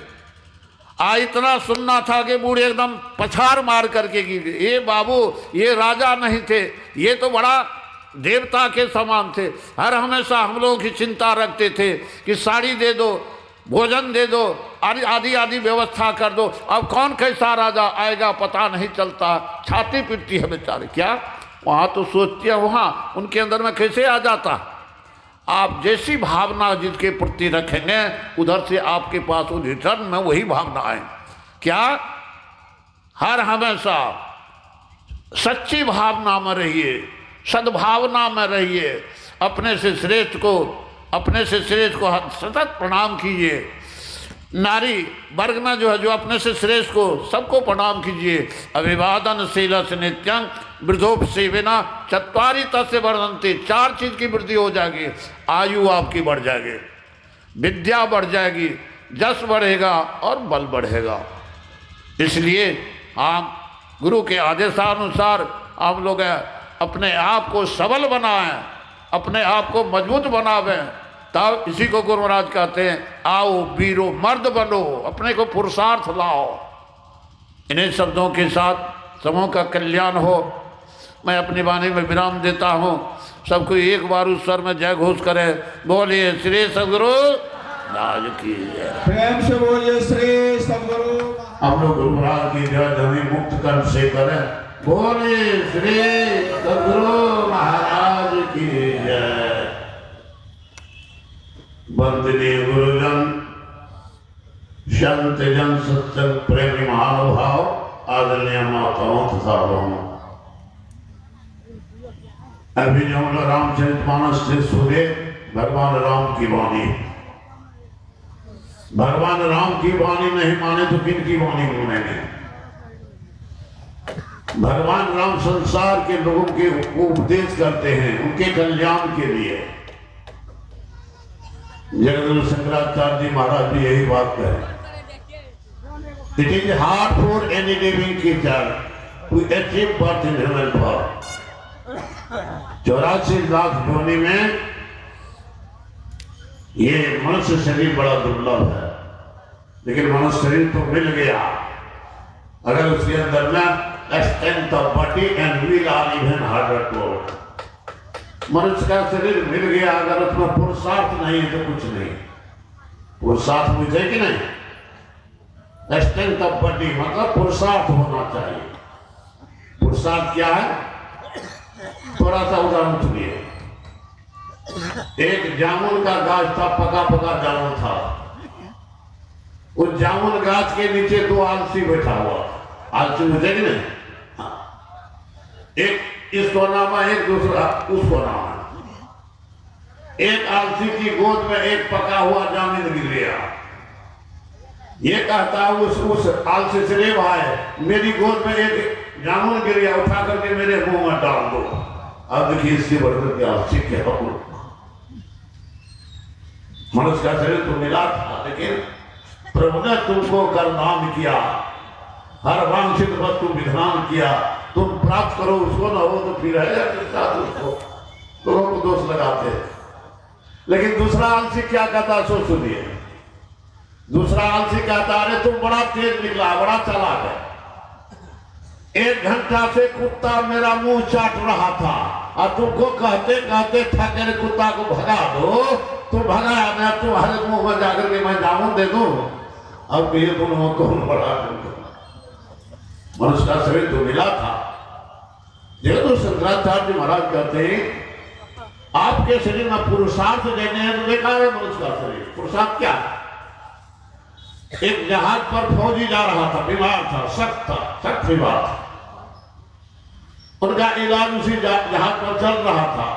इतना सुनना था कि बूढ़े एकदम पछाड़ मार करके गिर, ये बाबू ये राजा नहीं थे, ये तो बड़ा देवता के समान थे, हर हमेशा हम लोगों की चिंता रखते थे कि साड़ी दे दो, भोजन दे दो, आदि आदि व्यवस्था कर दो। अब कौन कैसा राजा आएगा पता नहीं चलता, छाती पीटती है बेचारे। क्या वहाँ तो सोचते हैं वहाँ उनके अंदर में कैसे आ जाता। आप जैसी भावना जिसके प्रति रखेंगे उधर से आपके पास वो रिटर्न में वही भावना आए। क्या हर हमेशा सच्ची भावना में रहिए, सद्भावना में रहिए, अपने से श्रेष्ठ को सतत प्रणाम कीजिए। नारी वर्ग में जो है जो अपने से श्रेष्ठ को सबको प्रणाम कीजिए। अभिवादन शीलस नित्यं वृद्धोप सेविना चत्वारी तस्य वर्धन्ते, 4 चीज की वृद्धि हो जाएगी। आयु आपकी बढ़ जाएगी, विद्या बढ़ जाएगी, जस बढ़ेगा और बल बढ़ेगा। इसलिए हम गुरु के आदेशानुसार हम लोग अपने आप को सबल बनाएं, अपने आप को मजबूत बनावें, तब इसी को गुरु महाराज कहते हैं आओ वीरो मर्द बनो, अपने को पुरुषार्थ लाओ। इन्हीं शब्दों के साथ समूह का कल्याण हो। मैं अपनी वाणी में विराम देता हूँ। सबको एक बार उस स्वर में जय घोष करे, बोलिए श्री सद्गुरु महाराज की जय। प्रेम से बोलिए श्री सद्गुरु। हम लोग गुरु महाराज की जय ध्वनि मुक्त कंठ से करें, बोलिए श्री सद्गुरु महाराज की जय। वंदनीय गुरुजन, संत जन, सत्संग प्रेमी महानुभाव, आदरणीय माताओं तथा बहनों, अभी जो हम लोग रामचरितमानस से सुने भगवान राम की वाणी। भगवान राम की वाणी नहीं माने तो किन की वाणी मानेंगे? भगवान राम संसार के लोगों के उपदेश करते हैं उनके कल्याण के लिए। जगद्गुरु शंकराचार्य जी महाराज भी यही बात करें, it is hard for any living creature to achieve birth in human form. 84 lakh योनि में ये मनुष्य शरीर बड़ा दुर्लभ है, लेकिन मनुष्य शरीर तो मिल गया अगर उसके अंदर में strength of body and will are even harder to. मनुष्य का शरीर मिल गया, अगर उसमें पुरुषार्थ नहीं है तो कुछ नहीं। पुरुषार्थ मुझे कि नहीं? स्ट्रेंथ ऑफ बॉडी मतलब पुरुषार्थ होना चाहिए। पुरुषार्थ क्या है? थोड़ा सा उदाहरण सुनिए। एक जामुन का गाछ था, पका पका जामुन था। उस जामुन गाछ के नीचे 2 आलसी बैठा हुआ। आलसी मुझे कि नहीं? एक इसको नामा, एक दूसरा उसको नामा। एक आलसी की गोद में एक पका हुआ जामुन गिर गया। ये कहता उस आलसी से, रे भाई मेरी गोद में एक जामुन गिर गया, उठा करके मेरे मुंह में डाल दो। अब देखिए इसके बढ़कर के आलसी क्या हो। मनुष्य का शरीर तो मिला था, लेकिन प्रभु ने तुमको करनाम किया, हर वांछित वस्तु विधान किया। तुम प्राप्त करो उसको, ना हो तो फिर है उसको, लोगों को दोष लगाते हैं। लेकिन दूसरा आलसी क्या कहता सो सुनिए। दूसरा आलसी कहता अरे तुम बड़ा तेज निकला, बड़ा चालाक है। 1 घंटा से कुत्ता मेरा मुंह चाट रहा था और तुमको कहते कहते थके कुत्ता को भगा दो, तुम भगाया मैं तुम्हारे मुंह में जाकर के मैं जामुन दे दूं। अब ये दोनों कौन बड़ा? मनुष्य का शरीर तो मिला था। जगद्गुरु शंकराचार्य जी महाराज कहते हैं आपके शरीर में पुरुषार्थ देने हैं तो देखा है मनुष्य का शरीर। पुरुषार्थ क्या? एक जहाज पर फौजी जा रहा था, बीमार था, सख्त बीमार था। उनका इलाज उसी जहाज पर चल रहा था।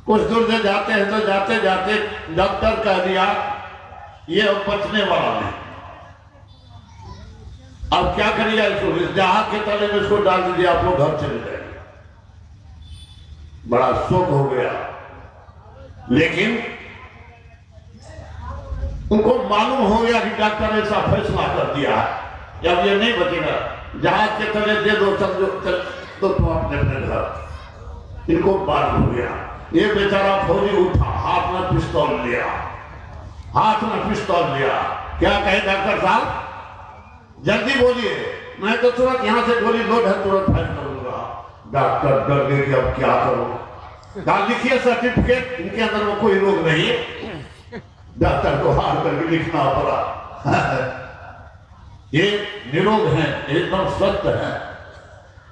कुछ दूर से जाते हैं तो जाते जाते डॉक्टर कह दिया ये अब बचने वाला नहीं, अब क्या करिए, इसको इस जहाज के तले में इसको डाल दीजिए, आप लोग घर चले जाएंगे। बड़ा शोक हो गया, लेकिन उनको मालूम हो गया कि डॉक्टर ने ऐसा फैसला कर दिया है कि अब ये नहीं बचेगा, जहाज के तले दे दो समझो तो तुम अपने अपने घर। इनको मालूम हो गया, ये बेचारा फौजी उठा, हाथ में पिस्तौल लिया, हाथ में पिस्तौल लिया, क्या कहे डॉक्टर साहब जल्दी बोलिए, मैं तो तुरंत यहां से गोली लोड है तुरंत फायर करूंगा। डॉक्टर डर गए कि अब क्या करो, कहा लिखिए सर्टिफिकेट, इनके अंदर वो कोई रोग नहीं है। डॉक्टर को हार करके लिखना पड़ा ये निरोग है, एकदम स्वस्थ है।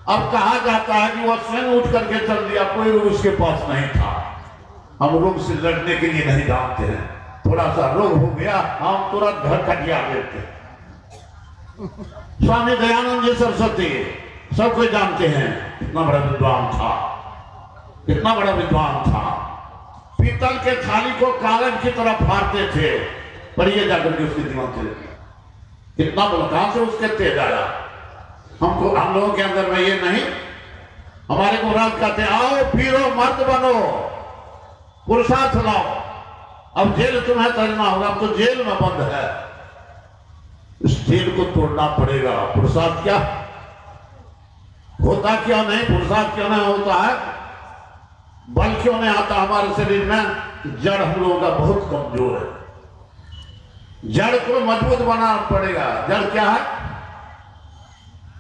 अब कहा जाता है कि वह स्वयं उठ करके चल दिया, कोई रोग उसके पास नहीं था। हम रोग से लड़ने के लिए नहीं जानते हैं, थोड़ा सा रोग हो गया हम तुरंत घर कटिया देते हैं। स्वामी दयानंद जी सरस्वती सब कोई जानते हैं, कितना बड़ा विद्वान था, कितना बड़ा विद्वान था। पीतल के थाली को कागज की तरह फाड़ते थे, पढ़िए जाकर के उसके दिमाग से कितना बड़ा, कहां से उसके तेज आया। हमको हम लोगों के अंदर में ये नहीं, हमारे को राज कहते आओ पीरो मर्द बनो, पुरुषार्थ लाओ, अब जेल तुम्हें तजना होगा, अब तो जेल में बंद है, इस जेल को तोड़ना पड़ेगा। पुरुषार्थ क्या होता, क्या नहीं, पुरुषार्थ क्यों नहीं होता है, बल क्यों नहीं आता हमारे शरीर में, जड़ हम लोगों का बहुत कमजोर है, जड़ को मजबूत बनाना पड़ेगा। जड़ क्या है,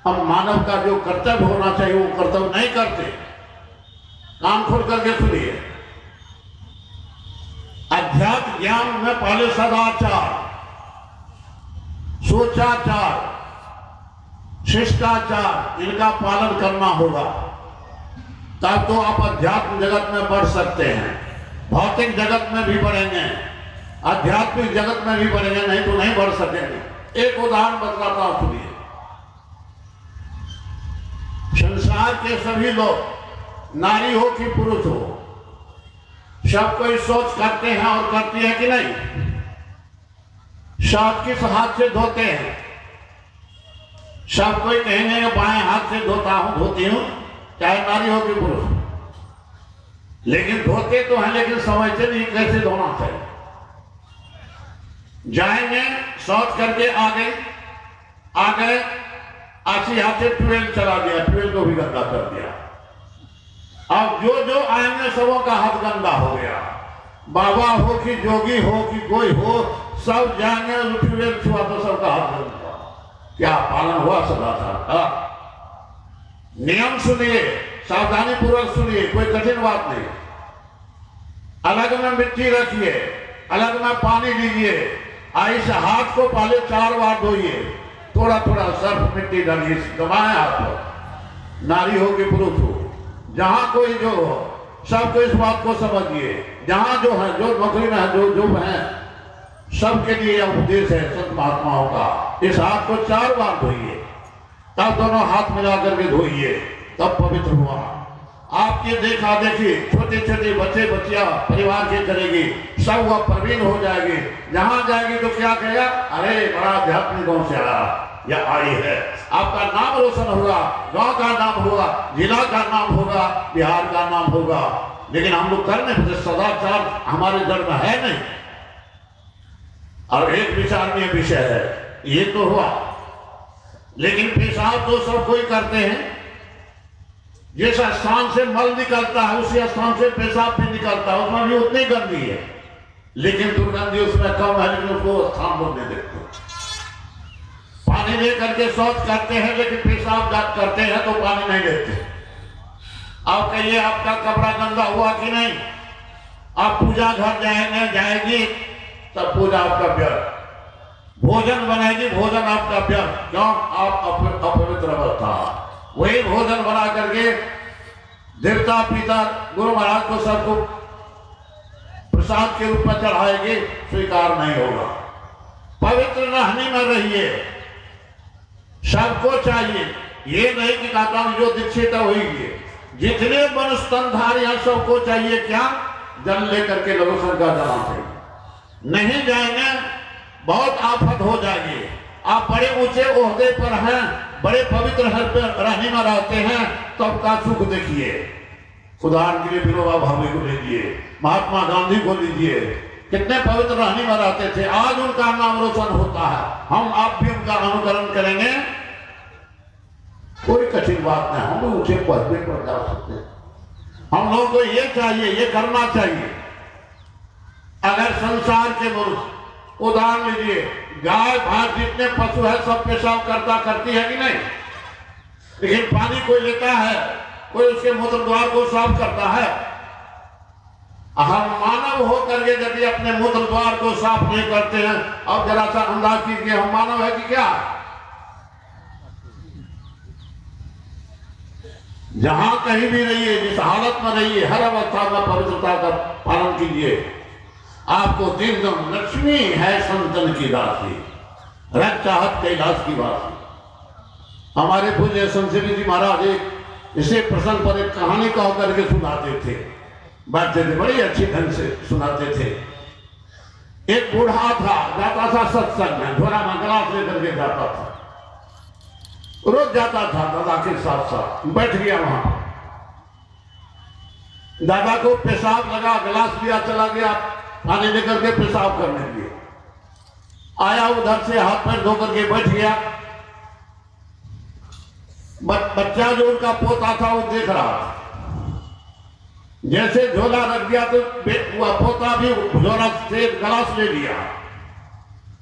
हम मानव का जो कर्तव्य होना चाहिए वो कर्तव्य नहीं करते। कान खोल करके सुनिए, अध्यात्म ज्ञान में पहले सदाचार, सोचाचार, शिष्टाचार, इनका पालन करना होगा, तब तो आप अध्यात्म जगत में बढ़ सकते हैं। भौतिक जगत में भी बढ़ेंगे, आध्यात्मिक जगत में भी बढ़ेंगे, नहीं तो नहीं बढ़ सकेंगे। एक उदाहरण बतलाता हूं, सुनिए। संसार के सभी लोग, नारी हो कि पुरुष हो, सब कोई सोच करते हैं और करती है कि नहीं। शौच किस हाथ से धोते हैं, सब कोई कहेंगे बाएं हाथ से धोता हूं, धोती हूं, चाहे नारी हो कि पुरुष, लेकिन धोते तो हैं, लेकिन समझते नहीं कैसे धोना चाहिए। जाएंगे शौच करके आगे आसी हाथ से ट्यूबवेल चला दिया, ट्यूबवेल को भी गंदा कर दिया। अब जो जो आएंगे सबों का हाथ गंदा हो गया, बाबा हो कि जोगी हो कि कोई हो, सब जाएंगे ट्यूबवेल छुआ तो सबका हाथ गंदा। क्या पालन हुआ सदाचार? नियम सुनिए, सावधानी पूर्वक सुनिए, कोई कठिन बात नहीं। अलग में मिट्टी रखिए, अलग में पानी लीजिए, इस हाथ को पहले 4 बार धोइए, थोड़ा थोड़ा सर्फ मिट्टी डालिए, दबाएं हाथ को, नारी हो कि पुरुष हो, जहां कोई जो हो, सबको इस बात को समझिए। जहां जो है, जो नौकरी में है, जो है, सबके लिए यह उपदेश है संत महात्माओं का। इस हाथ को 4 बार धोइए, तब दोनों हाथ मिला करके धोइए, तब पवित्र हुआ। आपके देखा देखी छोटे छोटे बच्चे बच्चियां परिवार के करेगी, सब वह प्रवीण हो जाएगी। जहां जाएगी तो क्या कहेगा, अरे बड़ा आध्यात्मिक गांव से आया या आई है। आपका नाम रोशन होगा, गांव का नाम होगा, जिला का नाम होगा, बिहार का नाम होगा। लेकिन हम लोग कर नहीं सकते, सदाचार हमारे जड़ में है नहीं। और एक विचारणीय विषय है, ये तो हुआ, लेकिन पेशाब तो सब कोई करते हैं। जिस स्थान से मल निकलता है उसी स्थान से पेशाब भी निकलता है, उसमें भी उतनी गंदी है, लेकिन दुर्गंधी उसमें कम है, लेकिन उसको स्थान बोलने देखते। पानी ले करके शौच करते हैं, लेकिन पेशाब करते हैं तो पानी नहीं लेते। आप कहिए आपका कपड़ा गंदा हुआ कि नहीं, आप पूजा घर जाएगी तब पूजा आपका व्यर्थ, भोजन बनाएगी भोजन आपका व्यर्थ। क्यों? आप अपवित्र अवस्था। वही भोजन बना करके देवता पिता गुरु महाराज को सबको प्रसाद के रूप में चढ़ाएगी, स्वीकार नहीं होगा। पवित्र रहने में रहिए, सबको चाहिए। ये नहीं कि कहता हूं जो दीक्षित है वही, जितने वन स्तनधारी हैं सबको चाहिए क्या, जल लेकर के लघुशंका जाना चाहिए। नहीं जाएंगे बहुत आफत हो जाएगी। आप बड़े ऊंचे ओहदे पर हैं, बड़े पवित्र रहने रहते हैं, तब का सुख देखिए। उदाहरण के लिए विनोबा भावे को लीजिए, महात्मा गांधी को लीजिए, कितने पवित्र रहने में रहते थे, आज उनका नाम रोशन होता है। हम आप भी उनका अनुकरण करेंगे, कोई कठिन बात नहीं, हम भी ऊंचे पद पर जा सकते हैं। हम लोगों को ये चाहिए, ये करना चाहिए। अगर संसार के मनुष्य, उदाहरण लीजिए, गाय भैंस जितने पशु है सब पेशाब करती है कि नहीं, लेकिन पानी कोई लेता है, कोई उसके मूत्र द्वार को साफ करता है। हम मानव होकर के यदि अपने मूत्र द्वार को साफ नहीं करते हैं, अब जरा सा अंदाज कीजिए हम मानव है कि क्या? जहां कहीं भी रहिए, जिस हालत में रहिए, हर अवस्था में पवित्रता का पालन कीजिए। आपको दिन दिन लक्ष्मी है संतन की दासी, रख चाहत कैलाश की बात। हमारे पूज्य संतश्री जी महाराज एक इसे प्रसंग पर एक कहानी कह करके सुनाते थे, बैठते थे, बड़ी अच्छी ढंग से सुनाते थे। एक बूढ़ा था, जाता था सत्संग में, झोला में गिलास लेकर के जाता था, रोज जाता था दादा के साथ साथ। बैठ गया वहां, दादा को पेशाब लगा, गिलास लिया, चला गया पानी लेकर के पेशाब करने के लिए। आया उधर से हाथ पैर धो करके बैठ गया। बच्चा जो उनका पोता था वो देख रहा था, जैसे झोला रख दिया तो पोता भी झोला से गिलास ले लिया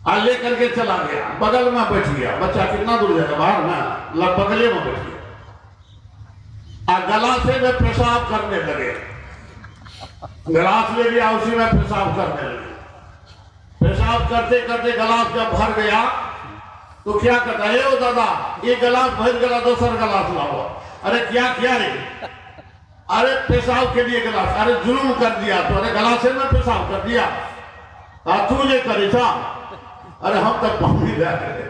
और लेकर के चला गया, बगल में बैठ गया। बच्चा कितना दूर जाएगा, बाहर में बगले में बैठ गया और गलासे में पेशाब करने लगे। गिलास ले लिया, उसी में पेशाब करने लगे। पेशाब करते करते गिलास जब भर गया तो क्या कहता है, ओ दादा ये गिलास भर गया, दूसरा गिलास लाओ। अरे क्या किया रे? अरे पेशाब के लिए गिलास, अरे जुल्म कर दिया तो, अरे गिलासे में पेशाब कर दिया, तू ये करे था? अरे हम तक पानी ला रहे।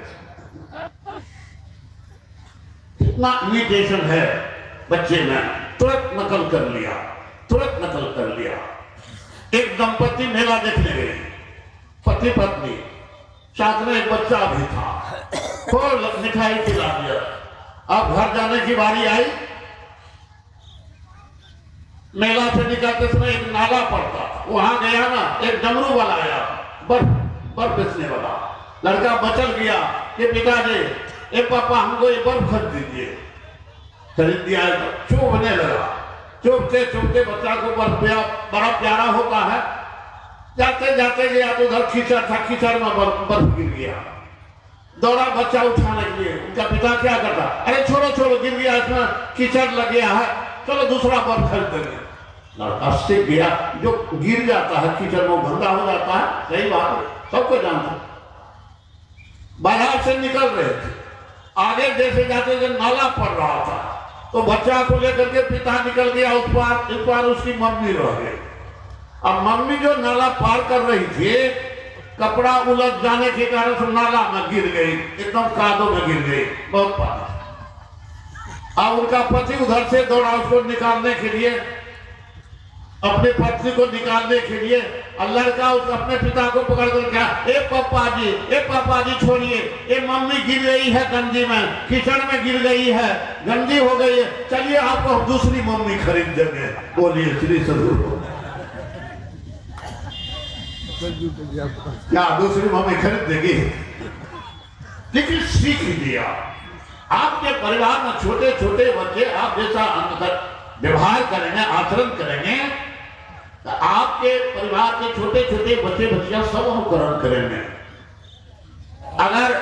कितना इमिटेशन है बच्चे में, तुरंत नकल कर लिया, तुरंत नकल कर लिया। एक दंपति मेला देखने गए, पति पत्नी, साथ में एक बच्चा भी था, खूब मिठाई खिला दिया। अब घर जाने की बारी आई, मेला से निकलते समय एक नाला पड़ता, वहां गया ना, एक डमरू वाला आया, बर्फ बेचने वाला। लड़का बचल गया कि पिताजी ए पापा हमको ये बर्फ खरीद दीजिए। खरीद दिया, चुभने लगा। चुभते चुभते बच्चा को बड़ा प्यारा होता है, जाते जाते गया तो उधर कीचड़ था, कीचड़ में बर्फ गिर गया। दौड़ा बच्चा उठाने के लिए, उनका पिता क्या करता, अरे छोड़ो छोड़ो, गिर गया, इसमें कीचड़ लग गया है, चलो दूसरा बर्फ खरीद देंगे। लड़का से गया, जो गिर जाता है कीचड़ में गंदा हो जाता है, सही बात है, सबको जानते। बाजार से निकल रहे थे, आगे जैसे जाते जब नाला पड़ रहा था तो बच्चा को लेकर के पिता निकल गया, उस पार उसकी मम्मी रह गई। अब मम्मी जो नाला पार कर रही थी, कपड़ा उलझ जाने के कारण से नाला में गिर गई, एकदम कादों में गिर गई, बहुत पानी। अब उनका पति उधर से दौड़ा उसको निकालने के लिए, अपने पत्नी को निकालने के लिए। लड़का उस अपने पिता को पकड़ कर कहा, ए पापा जी छोड़िए, ये मम्मी गिर गई है गंदी में, कीचड़ में गिर गई है, गंदी हो गई है, चलिए आपको दूसरी मम्मी खरीद देंगे। बोलिए श्री सदगुरु। क्या दूसरी मम्मी खरीद देगी? लेकिन सीख दिया। आपके परिवार में छोटे छोटे बच्चे आप जैसा व्यवहार करेंगे, आचरण करेंगे, तो आपके परिवार के छोटे छोटे बच्चे बच्चियां सब अनुकरण करेंगे। अगर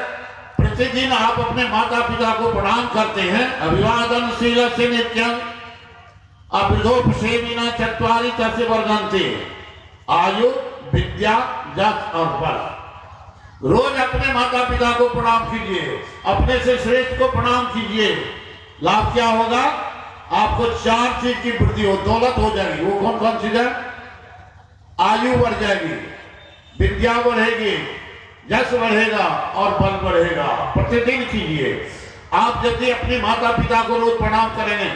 प्रतिदिन आप अपने माता पिता को प्रणाम करते हैं, अभिवादन शील से नित्यं अभिधोपसेविना चत्वारि तस्य वर्धन्ते, आयु विद्या जस और बल। रोज अपने माता पिता को प्रणाम कीजिए, अपने से श्रेष्ठ को प्रणाम कीजिए। लाभ क्या होगा? आपको 4 चीज की वृद्धि हो, दौलत हो जाएगी। वो कौन कौन चीज है? आयु बढ़ जाएगी, विद्या बढ़ेगी, यश बढ़ेगा और बल बढ़ेगा। प्रतिदिन कीजिए। आप यदि अपनी माता पिता को रोज प्रणाम करेंगे,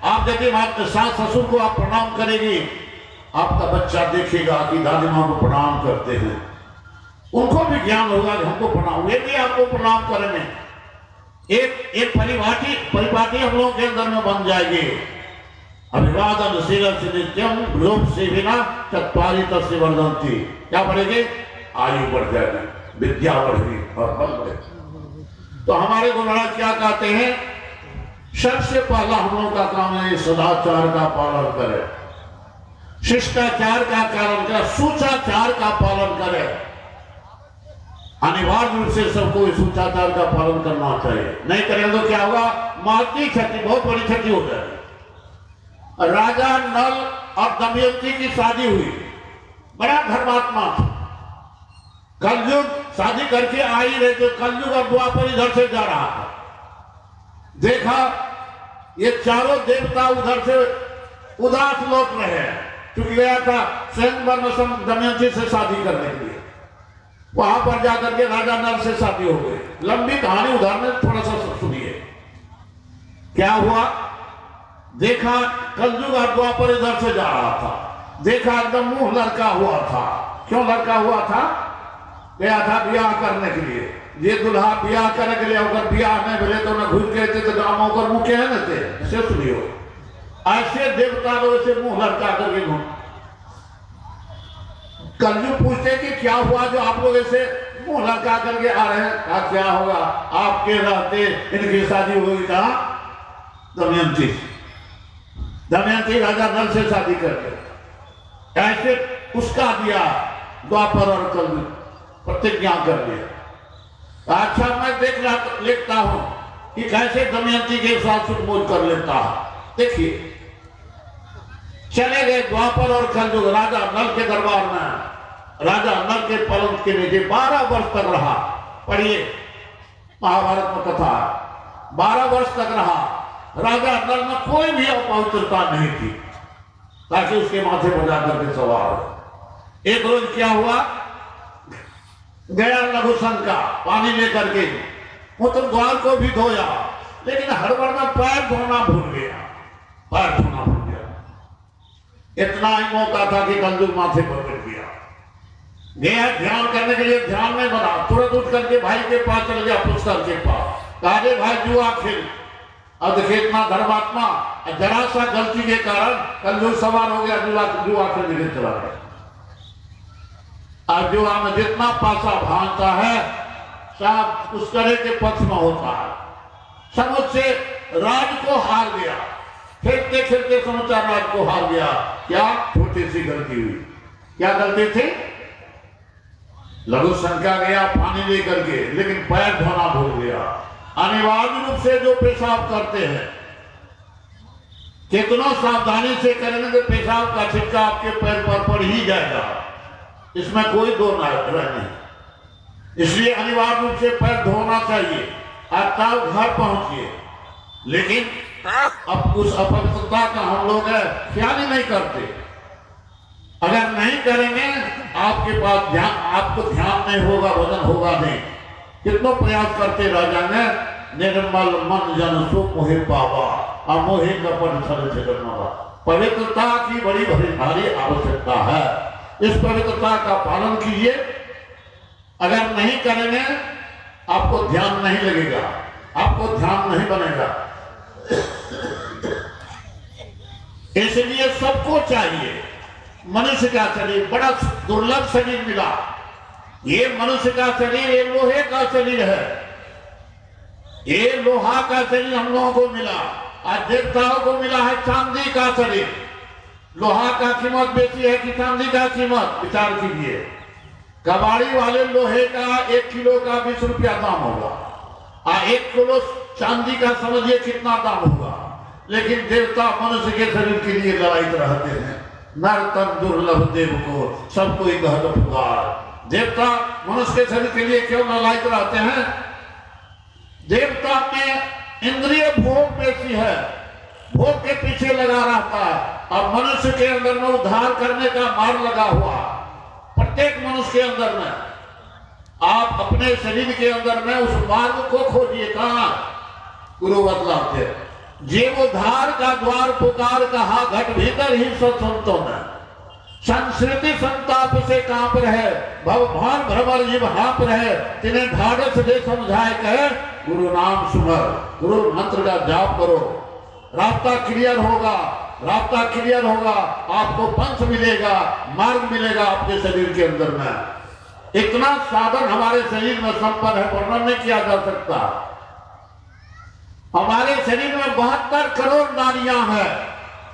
आप यदि सास ससुर को आप प्रणाम करेंगी, आपका बच्चा देखेगा कि दादी माँ को प्रणाम करते हैं, उनको भी ज्ञान होगा कि हमको प्रणाम, वे भी आपको प्रणाम करेंगे। एक परिपाटी हम लोगों के अंदर में बन जाएगी। अभिवादन शील से नित्यम लोभ से बिना चत्वारी तस्य वर्धन्ति। क्या बढ़ेगी? आयु बढ़ जाएगी, विद्या बढ़ेगी और बल बढ़ेगी। तो हमारे गुरु महाराज क्या कहते हैं? सबसे पहला हम लोगों का काम है सदाचार का पालन करें, शिष्टाचार का पालन करें, सूचाचार का पालन करें। अनिवार्य रूप से सबको इस सूचाचार का पालन करना चाहिए। नहीं करेंगे तो क्या होगा? माती क्षति, बहुत बड़ी क्षति हो जाएगी। राजा नल और दमयंती की शादी हुई, बड़ा धर्मात्मा था। कलयुग शादी करके आ ही रहे थे, कलयुग और द्वापर इधर से जा रहा था। देखा ये चारों देवता उधर से उदास लौट रहे हैं, क्योंकि गया था स्वयंवर दमयंती से शादी करने के लिए। वहां पर जाकर के राजा नल से शादी हो गई। लंबी कहानी उधर में थोड़ा सा सुनिए। क्या हुआ? देखा कलयुग और द्वापर इधर से जा रहा था, देखा एकदम मुंह लड़का हुआ था। क्यों लड़का हुआ था? गया था ब्याह करने के लिए। ये दुल्हा ब्याह करने के लिए अगर ब्याह नहीं बोले तो ना घुस गए थे, तो गाँव होकर मुंह कह न थे। ऐसे सुनियो, ऐसे देवता लोग से मुंह लड़का करके घूम। कलयुग पूछते कि क्या हुआ जो आप लोग ऐसे मुंह लड़का करके आ रहे हैं? क्या होगा? आपके रहते इनकी शादी हो गई। कहा? दमयंती राजा नल से शादी करके ऐसे उसका दिया द्वापर और कलयुग प्रतिज्ञा कर लिया। अच्छा मैं देखता हूं कि कैसे दमयंती के साथ सुखमोज कर लेता है। देखिए चले गए द्वापर और कलयुग राजा नल के दरबार में। राजा नल के पलंग के नीचे 12 वर्ष तक रहा। पढ़िए महाभारत में कथा, 12 वर्ष तक रहा। राजा नल में कोई भी अपवित्रता नहीं थी, ताकि उसके माथे पर जाकर के सवार हो। एक रोज क्या हुआ? गया लघुशंका पानी लेकर के, मूत्र द्वार को भी धोया, लेकिन हड़बड़ में पैर धोना भूल गया। पैर धोना भूल गया। इतना ही मौका था कि कलयुग माथे पर बैठ गया। गया ध्यान करने के लिए, ध्यान में बना, तुरंत उठ करके भाई के पास चल गया, पुष्कर के पास। कहा भाई जुआ खेल। अब देखिए इतना धर्मात्मा, जरा सा गलती के कारण कलयुग सवार हो गया, जुआ खेलने के चला गया। अब जुआ में जितना पासा भांजता है सब उस तरह के पक्ष में होता है। समुच से राज को हार गया, खेलते खेलते समूचा राज को हार गया। क्या? छोटी सी गलती हुई। क्या गलती थी? लघु शंका गया पानी लेकर के, लेकिन पैर धोना भूल गया। अनिवार्य रूप से जो पेशाब करते हैं, कितना सावधानी से करेंगे तो पेशाब का छिटका आपके पैर पर पड़ ही जाएगा, इसमें कोई दो नहीं। इसलिए अनिवार्य रूप से पैर धोना चाहिए। आप तब घर पहुंचिए, लेकिन अब उस अपवित्रता का हम लोग ख्याल ही नहीं करते। अगर नहीं करेंगे आपके पास ध्यान, आपको ध्यान नहीं होगा, वजन होगा नहीं। कितना प्रयास करते राजा ने, निर्मल मन जन सो मोहे पावा, और मोहे कपट सर करना। पवित्रता की बड़ी भारी आवश्यकता है। इस पवित्रता का पालन कीजिए। अगर नहीं करेंगे आपको ध्यान नहीं लगेगा, आपको ध्यान नहीं बनेगा। इसलिए सबको चाहिए, मनुष्य का शरीर बड़ा दुर्लभ शरीर मिला। ये मनुष्य का शरीर ये लोहे का शरीर है, ये लोहा का शरीर हम लोगों को मिला। आज देवताओं को मिला है चांदी का शरीर। लोहा का कीमत बेची है कि चांदी का कीमत? विचार कीजिए। कबाड़ी वाले लोहे का 1 किलो का 20 रुपया दाम होगा, और 1 किलो चांदी का समझिए कितना दाम होगा। लेकिन देवता मनुष्य के शरीर के लिए लड़ाई रहते हैं। नर तन दुर्लभ देव को सब कोई कहत पुकार। देवता मनुष्य के शरीर के लिए क्यों ललायित रहते हैं? देवता में इंद्रिय भोग बेसी है, भोग के पीछे लगा रहता है, और मनुष्य के अंदर में उद्धार करने का मार्ग लगा हुआ। प्रत्येक मनुष्य के अंदर में आप अपने शरीर के अंदर में उस मार्ग को खोजिए। कहां? गुरु बतलाते जीव उद्धार का द्वार पुकार कहा, घट भीतर ही सत्संतों में। संस्कृति संताप से कांप रहे, भवभान भ्रमर जीव हाँप रहे, तिन्हें ढाढ़स दे समझाए कहे गुरु नाम सुमर, गुरु मंत्र का जाप करो, रास्ता क्लियर होगा, रास्ता क्लियर होगा, आपको पंथ मिलेगा, मार्ग मिलेगा आपके शरीर के अंदर में। इतना साधन हमारे शरीर में संपन्न है, वर्णन नहीं किया जा सकता। हमारे शरीर में 72 करोड़ नाड़ियां हैं।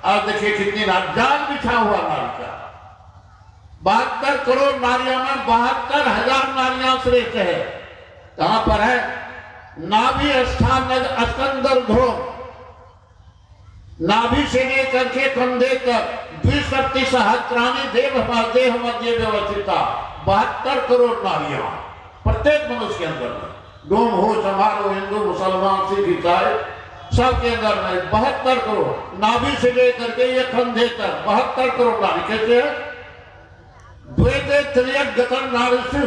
और देखिए कितनी जाल बिछा हुआ नाड़ी का, 72 करोड़ नाड़ियों में 72,000 नाड़ियां श्रेष्ठ है। कहां पर है? नाभि स्थान अस्कंदर ध्रुव, नाभि से लेकर के कंधे तक 2 सहस्राणी देव देह मध्य व्यवस्थिता 72 करोड़ नाड़ियां प्रत्येक मनुष्य के अंदर में। डोम हो, समारोह, हिंदू, मुसलमान, सिख, ईसाई सबके अंदर में 72 करोड़ नाभि से लेकर के ये कंधे तक 72 करोड़ नाड़ी। कैसे है? द्वैते त्रियक गतन नारीषु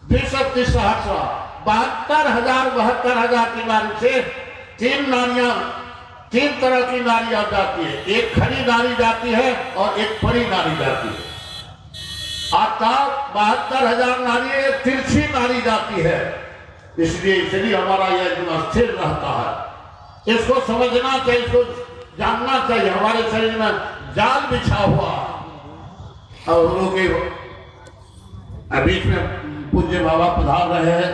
2 सहस्रा 72,000 की नारी से 3 नारियां, 3 तरह की नारियां जाती है। एक खड़ी नारी जाती है और एक परी नारी जाती है। आता 72,000 नारी, एक तिरछी नारी जाती है। इसलिए हमारा यह एकदम स्थिर रहता है। इसको समझना चाहिए, इसको जानना चाहिए। हमारे शरीर में जाल बिछा हुआ और हम लोग के बीच में पूज्य बाबा पधार रहे हैं,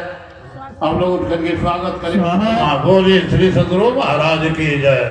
हम लोग उठ करके स्वागत करें। बोलिए श्री सदगुरु महाराज की जय।